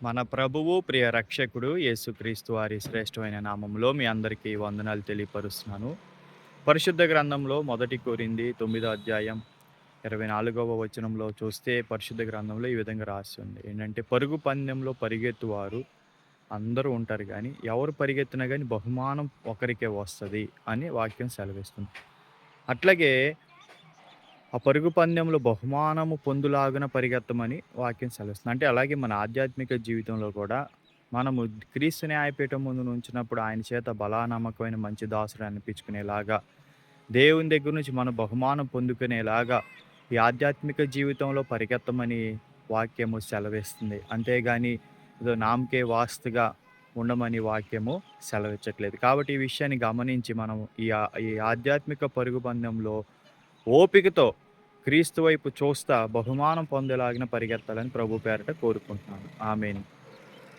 మన ప్రభువు, ప్రియ రక్షకుడు యేసుక్రీస్తు వారి శ్రేష్టమైన నామములో మీ అందరికీ వందనాలు తెలియపరుస్తున్నాను. పరిశుద్ధ గ్రంథంలో మొదటి కొరింథీ 9 అధ్యాయం 24వ వచనంలో చూస్తే పరిశుద్ధ గ్రంథంలో ఈ విధంగా రాసి ఉంది. ఏంటంటే, పరుగు పందెంలో పరిగెత్తువారు అందరూ ఉంటారు గానీ, ఎవరు పరిగెత్తినా గానీ బహుమానం ఒకరికే వస్తది అని వాక్యం సెలవిస్తుంది. అట్లాగే ఆ పరుగు పందెంలో బహుమానము పొందులాగున పరిగెత్తమని వాక్యం సెలవిస్తుంది. అంటే అలాగే మన ఆధ్యాత్మిక జీవితంలో కూడా మనము క్రీస్తు న్యాయపీఠం ముందు నుంచినప్పుడు ఆయన చేత బలా నమ్మకమైన మంచి దాసుడు అనిపించుకునేలాగా, దేవుని దగ్గర నుంచి మనం బహుమానం పొందుకునేలాగా ఈ ఆధ్యాత్మిక జీవితంలో పరిగెత్తమని వాక్యము సెలవిస్తుంది. అంతేగాని ఏదో నామకే వాస్తుగా ఉండమని వాక్యము సెలవిచ్చట్లేదు. కాబట్టి ఈ విషయాన్ని గమనించి మనం ఈ ఆధ్యాత్మిక పరుగు పందెంలో ఓపికతో క్రీస్తు వైపు చూస్తా బహుమానం పొందేలాగిన పరిగెత్తాలని ప్రభు పేరట కోరుకుంటున్నాను. ఆమేన్.